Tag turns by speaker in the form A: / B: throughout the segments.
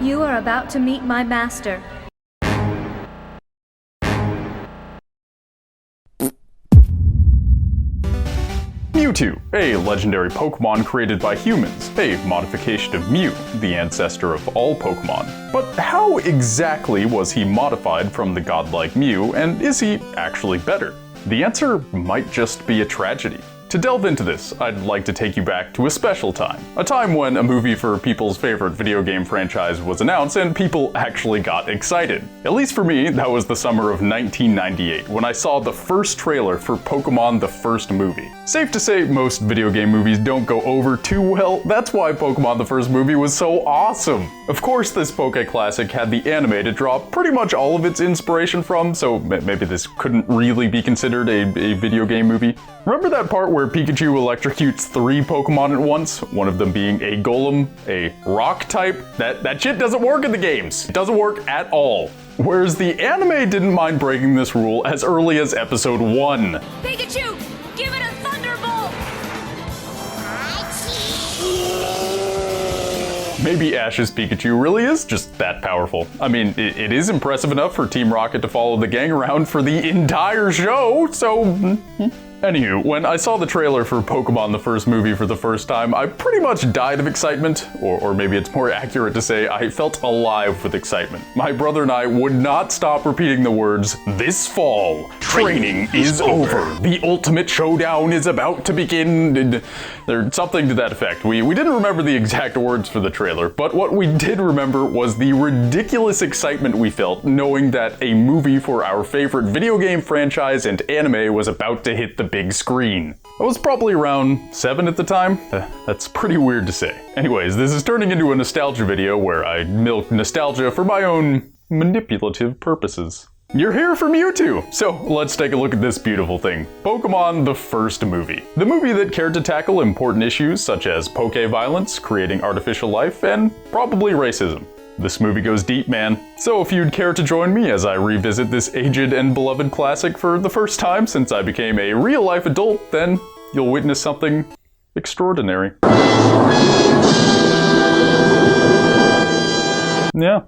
A: You are about to meet my master.
B: Mewtwo, a legendary Pokemon created by humans, a modification of Mew, the ancestor of all Pokemon. But how exactly was he modified from the godlike Mew, and is he actually better? The answer might just be a tragedy. To delve into this, I'd like to take you back to a special time. A time when a movie for people's favorite video game franchise was announced and people actually got excited. At least for me, that was the summer of 1998 when I saw the first trailer for Pokemon the first movie. Safe to say most video game movies don't go over too well, that's why Pokemon the first movie was so awesome. Of course this Poké classic had the anime to draw pretty much all of its inspiration from, so maybe this couldn't really be considered a video game movie. Remember that part where Pikachu electrocutes 3 Pokemon at once, one of them being a Golem, a rock type? That shit doesn't work in the games. It doesn't work at all. Whereas the anime didn't mind breaking this rule as early as episode 1.
A: Pikachu, give it a thunderbolt!
B: Maybe Ash's Pikachu really is just that powerful. I mean, it is impressive enough for Team Rocket to follow the gang around for the entire show, so... Anywho, when I saw the trailer for Pokemon the first movie for the first time, I pretty much died of excitement, or maybe it's more accurate to say I felt alive with excitement. My brother and I would not stop repeating the words, "This fall, training is over. The ultimate showdown is about to begin." There's something to that effect. We didn't remember the exact words for the trailer, but what we did remember was the ridiculous excitement we felt knowing that a movie for our favorite video game franchise and anime was about to hit the big screen. I was probably around 7 at the time. That's pretty weird to say. Anyways, this is turning into a nostalgia video where I milk nostalgia for my own manipulative purposes. You're here for Mewtwo! So let's take a look at this beautiful thing. Pokemon the first movie. The movie that cared to tackle important issues such as Poké violence, creating artificial life, and probably racism. This movie goes deep, man. So if you'd care to join me as I revisit this aged and beloved classic for the first time since I became a real-life adult, then you'll witness something extraordinary. Yeah.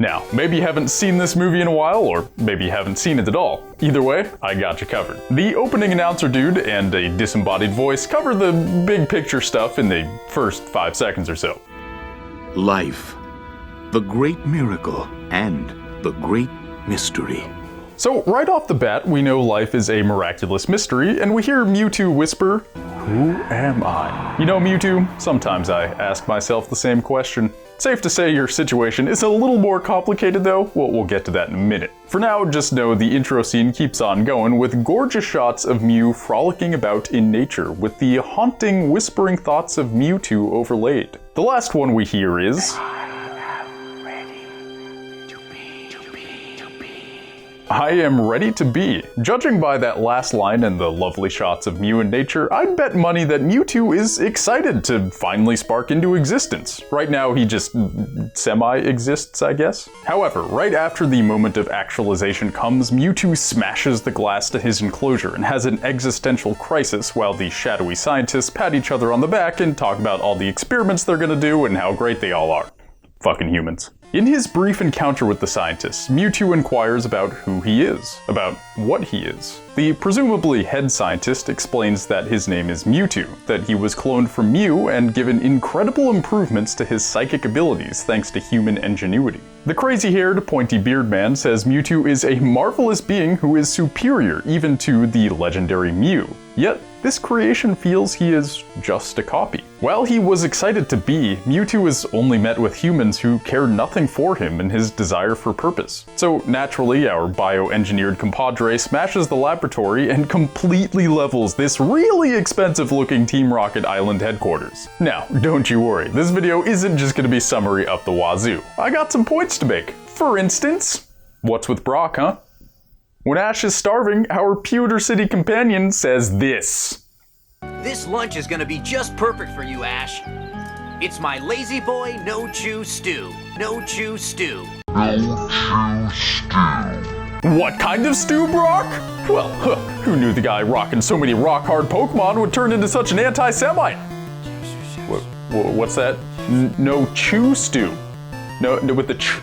B: Now, maybe you haven't seen this movie in a while, or maybe you haven't seen it at all. Either way, I got you covered. The opening announcer dude and a disembodied voice cover the big picture stuff in the first 5 seconds or so.
C: Life, the great miracle, and the great mystery.
B: So right off the bat, we know life is a miraculous mystery, and we hear Mewtwo whisper, "Who am I?" You know, Mewtwo, sometimes I ask myself the same question. Safe to say your situation is a little more complicated though. We'll get to that in a minute. For now, just know the intro scene keeps on going with gorgeous shots of Mew frolicking about in nature with the haunting, whispering thoughts of Mewtwo overlaid. The last one we hear is... I am ready to be. Judging by that last line and the lovely shots of Mew in nature, I'd bet money that Mewtwo is excited to finally spark into existence. Right now he just semi-exists, I guess. However, right after the moment of actualization comes, Mewtwo smashes the glass to his enclosure and has an existential crisis while the shadowy scientists pat each other on the back and talk about all the experiments they're gonna do and how great they all are. Fucking humans. In his brief encounter with the scientists, Mewtwo inquires about who he is, about what he is. The presumably head scientist explains that his name is Mewtwo, that he was cloned from Mew and given incredible improvements to his psychic abilities thanks to human ingenuity. The crazy-haired, pointy-beard man says Mewtwo is a marvelous being who is superior even to the legendary Mew. Yet, this creation feels he is just a copy. While he was excited to be, Mewtwo is only met with humans who care nothing for him and his desire for purpose. So naturally, our bioengineered compadre smashes the laboratory and completely levels this really expensive-looking Team Rocket Island headquarters. Now, don't you worry, this video isn't just gonna be summary up the wazoo. I got some points to make. For instance, what's with Brock, huh? When Ash is starving, our Pewter City companion says this.
D: This lunch is gonna be just perfect for you, Ash. It's my lazy boy no-chew stew. No-chew stew.
B: What kind of stew, Brock? Well, who knew the guy rocking so many rock-hard Pokemon would turn into such an anti-Semite? What's that? No chew stew. No, with the ch.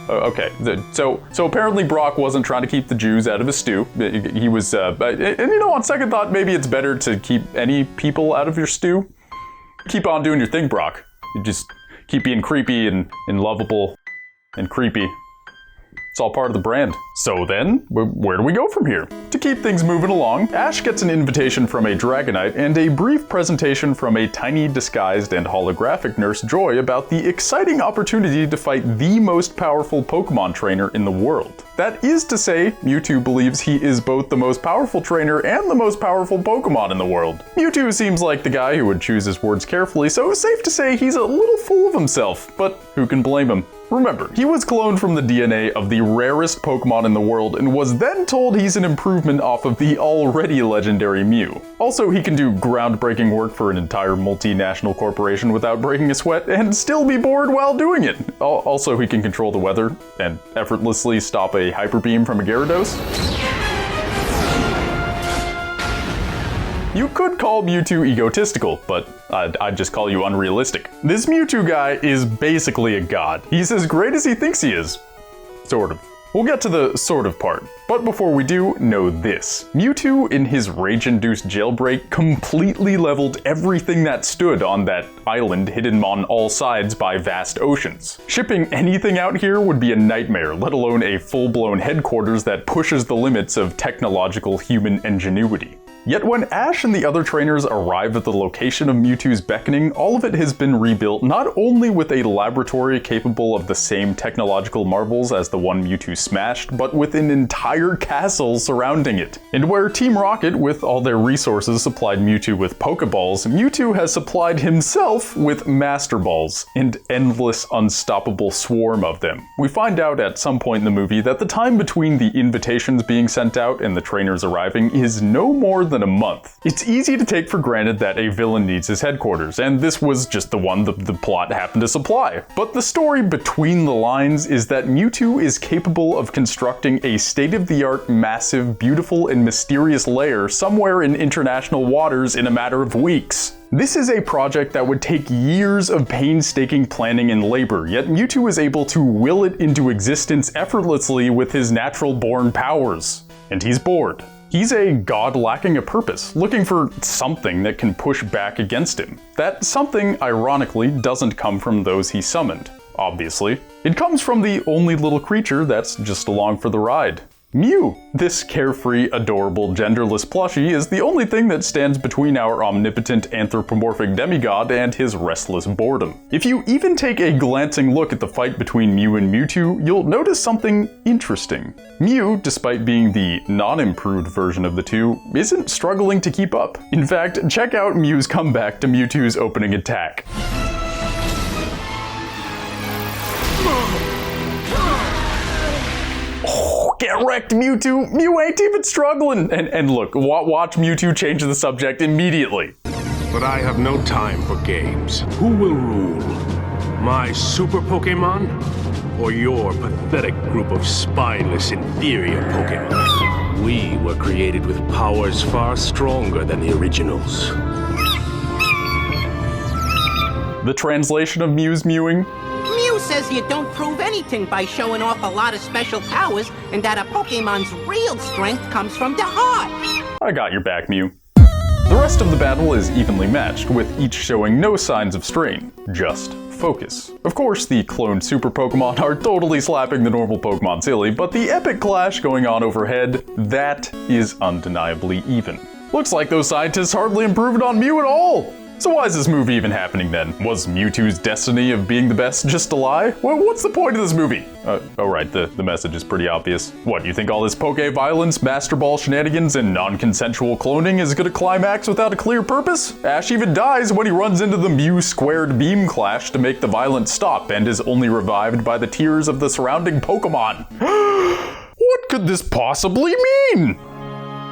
B: Okay, so apparently Brock wasn't trying to keep the Jews out of his stew. He was, and you know, on second thought, maybe it's better to keep any people out of your stew. Keep on doing your thing, Brock. You just keep being creepy and lovable and creepy. It's all part of the brand. So then, where do we go from here? To keep things moving along, Ash gets an invitation from a Dragonite and a brief presentation from a tiny, disguised, and holographic Nurse Joy about the exciting opportunity to fight the most powerful Pokemon trainer in the world. That is to say, Mewtwo believes he is both the most powerful trainer and the most powerful Pokemon in the world. Mewtwo seems like the guy who would choose his words carefully, so it's safe to say he's a little full of himself, but who can blame him? Remember, he was cloned from the DNA of the rarest Pokemon in the world and was then told he's an improvement off of the already legendary Mew. Also, he can do groundbreaking work for an entire multinational corporation without breaking a sweat and still be bored while doing it. Also, he can control the weather and effortlessly stop a Hyper Beam from a Gyarados. You could call Mewtwo egotistical, but I'd just call you unrealistic. This Mewtwo guy is basically a god. He's as great as he thinks he is. Sort of. We'll get to the sort of part. But before we do, know this. Mewtwo, in his rage-induced jailbreak, completely leveled everything that stood on that island hidden on all sides by vast oceans. Shipping anything out here would be a nightmare, let alone a full-blown headquarters that pushes the limits of technological human ingenuity. Yet when Ash and the other trainers arrive at the location of Mewtwo's beckoning, all of it has been rebuilt not only with a laboratory capable of the same technological marvels as the one Mewtwo smashed, but with an entire castle surrounding it. And where Team Rocket, with all their resources, supplied Mewtwo with Pokeballs, Mewtwo has supplied himself with Master Balls, an endless, unstoppable swarm of them. We find out at some point in the movie that the time between the invitations being sent out and the trainers arriving is no more than a month. It's easy to take for granted that a villain needs his headquarters, and this was just the one the plot happened to supply. But the story between the lines is that Mewtwo is capable of constructing a state-of-the-art, massive, beautiful, and mysterious lair somewhere in international waters in a matter of weeks. This is a project that would take years of painstaking planning and labor, yet Mewtwo is able to will it into existence effortlessly with his natural-born powers. And he's bored. He's a god lacking a purpose, looking for something that can push back against him. That something, ironically, doesn't come from those he summoned, obviously. It comes from the only little creature that's just along for the ride. Mew. This carefree, adorable, genderless plushie is the only thing that stands between our omnipotent anthropomorphic demigod and his restless boredom. If you even take a glancing look at the fight between Mew and Mewtwo, you'll notice something interesting. Mew, despite being the non-improved version of the two, isn't struggling to keep up. In fact, check out Mew's comeback to Mewtwo's opening attack. Get wrecked, Mewtwo! Mew ain't even struggling! And look, watch Mewtwo change the subject immediately.
E: But I have no time for games. Who will rule? My super Pokemon? Or your pathetic group of spineless, inferior Pokemon? We were created with powers far stronger than the originals.
B: The translation of Mew's mewing?
F: Mew says you don't prove anything by showing off a lot of special powers, and that a Pokemon's real strength comes from the heart.
B: I got your back, Mew. The rest of the battle is evenly matched, with each showing no signs of strain, just focus. Of course, the cloned super Pokemon are totally slapping the normal Pokemon silly, but the epic clash going on overhead, that is undeniably even. Looks like those scientists hardly improved on Mew at all! So why is this movie even happening then? Was Mewtwo's destiny of being the best just a lie? Well, what's the point of this movie? Oh right, the message is pretty obvious. What, you think all this Poke violence, Master Ball shenanigans, and non-consensual cloning is gonna climax without a clear purpose? Ash even dies when he runs into the Mew squared beam clash to make the violence stop, and is only revived by the tears of the surrounding Pokemon. What could this possibly mean?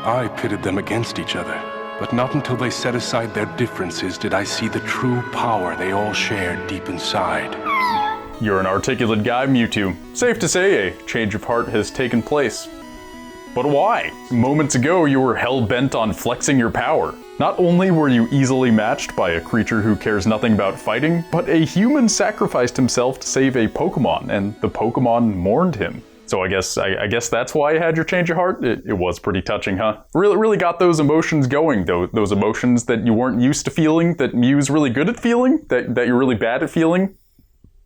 E: I pitted them against each other. But not until they set aside their differences did I see the true power they all shared deep inside.
B: You're an articulate guy, Mewtwo. Safe to say a change of heart has taken place. But why? Moments ago, you were hell-bent on flexing your power. Not only were you easily matched by a creature who cares nothing about fighting, but a human sacrificed himself to save a Pokemon, and the Pokemon mourned him. So I guess that's why you had your change of heart? It was pretty touching, huh? Really got those emotions going, though. Those emotions that you weren't used to feeling, that Mew's really good at feeling, that you're really bad at feeling.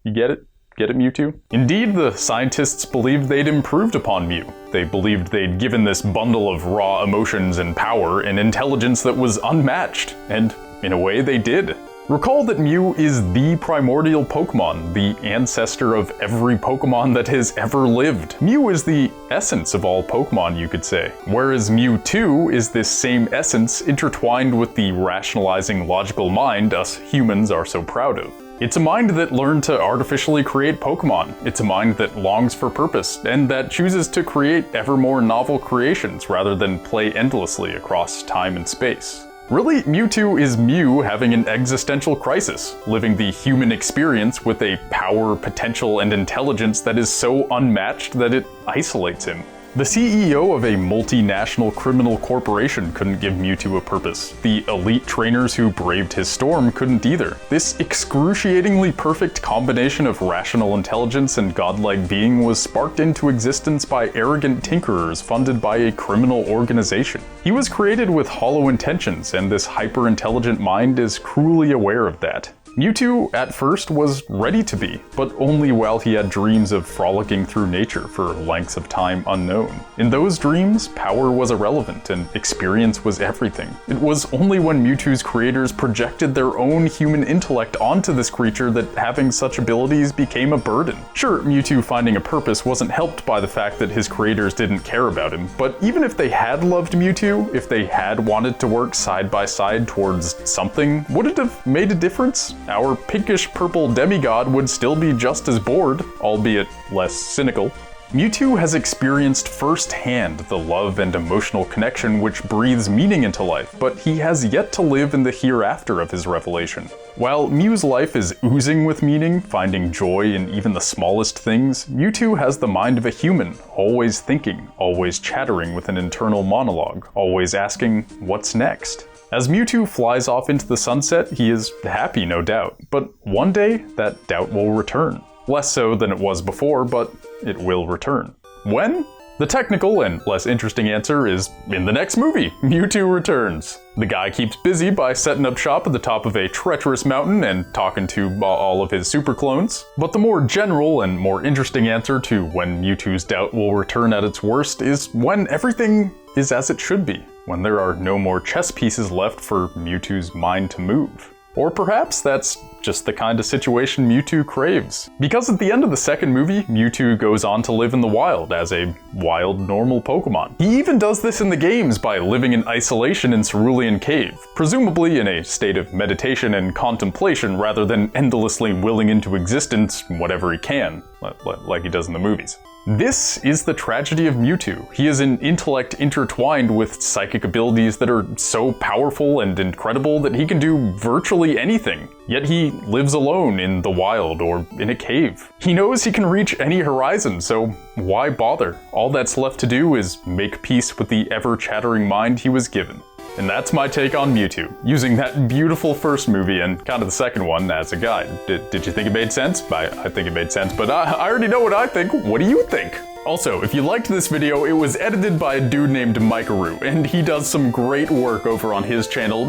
B: You get it? Get it, Mewtwo? Indeed, the scientists believed they'd improved upon Mew. They believed they'd given this bundle of raw emotions and power an intelligence that was unmatched, and in a way they did. Recall that Mew is the primordial Pokemon, the ancestor of every Pokemon that has ever lived. Mew is the essence of all Pokemon, you could say. Whereas Mewtwo is this same essence intertwined with the rationalizing logical mind us humans are so proud of. It's a mind that learned to artificially create Pokemon. It's a mind that longs for purpose, and that chooses to create ever more novel creations rather than play endlessly across time and space. Really, Mewtwo is Mew having an existential crisis, living the human experience with a power, potential, and intelligence that is so unmatched that it isolates him. The CEO of a multinational criminal corporation couldn't give Mewtwo a purpose. The elite trainers who braved his storm couldn't either. This excruciatingly perfect combination of rational intelligence and godlike being was sparked into existence by arrogant tinkerers funded by a criminal organization. He was created with hollow intentions, and this hyper-intelligent mind is cruelly aware of that. Mewtwo, at first, was ready to be, but only while he had dreams of frolicking through nature for lengths of time unknown. In those dreams, power was irrelevant and experience was everything. It was only when Mewtwo's creators projected their own human intellect onto this creature that having such abilities became a burden. Sure, Mewtwo finding a purpose wasn't helped by the fact that his creators didn't care about him, but even if they had loved Mewtwo, if they had wanted to work side by side towards something, would it have made a difference? Our pinkish-purple demigod would still be just as bored, albeit less cynical. Mewtwo has experienced firsthand the love and emotional connection which breathes meaning into life, but he has yet to live in the hereafter of his revelation. While Mew's life is oozing with meaning, finding joy in even the smallest things, Mewtwo has the mind of a human, always thinking, always chattering with an internal monologue, always asking, what's next? As Mewtwo flies off into the sunset, he is happy, no doubt, but one day that doubt will return. Less so than it was before, but it will return. When? The technical and less interesting answer is in the next movie, Mewtwo Returns. The guy keeps busy by setting up shop at the top of a treacherous mountain and talking to all of his super clones. But the more general and more interesting answer to when Mewtwo's doubt will return at its worst is when everything is as it should be. When there are no more chess pieces left for Mewtwo's mind to move. Or perhaps that's just the kind of situation Mewtwo craves. Because at the end of the second movie, Mewtwo goes on to live in the wild as a wild, normal Pokemon. He even does this in the games by living in isolation in Cerulean Cave, presumably in a state of meditation and contemplation rather than endlessly willing into existence whatever he can, like he does in the movies. This is the tragedy of Mewtwo. He is an intellect intertwined with psychic abilities that are so powerful and incredible that he can do virtually anything. Yet he lives alone in the wild or in a cave. He knows he can reach any horizon, so why bother? All that's left to do is make peace with the ever-chattering mind he was given. And that's my take on Mewtwo, using that beautiful first movie and kind of the second one as a guide. Did you think it made sense? I think it made sense, but I already know what I think. What do you think? Also, if you liked this video, it was edited by a dude named Mikaru, and he does some great work over on his channel,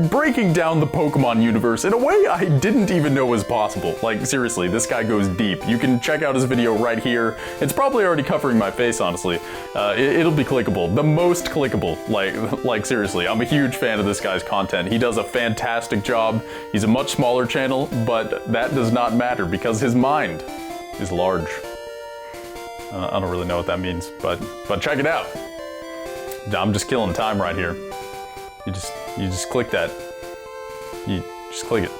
B: breaking down the Pokemon universe in a way I didn't even know was possible. Like, seriously, this guy goes deep. You can check out his video right here. It's probably already covering my face, honestly. It'll be clickable. The most clickable. Like seriously, I'm a huge fan of this guy's content. He does a fantastic job. He's a much smaller channel, but that does not matter because his mind is large. I don't really know what that means, but check it out. I'm just killing time right here. You just click that. You just click it.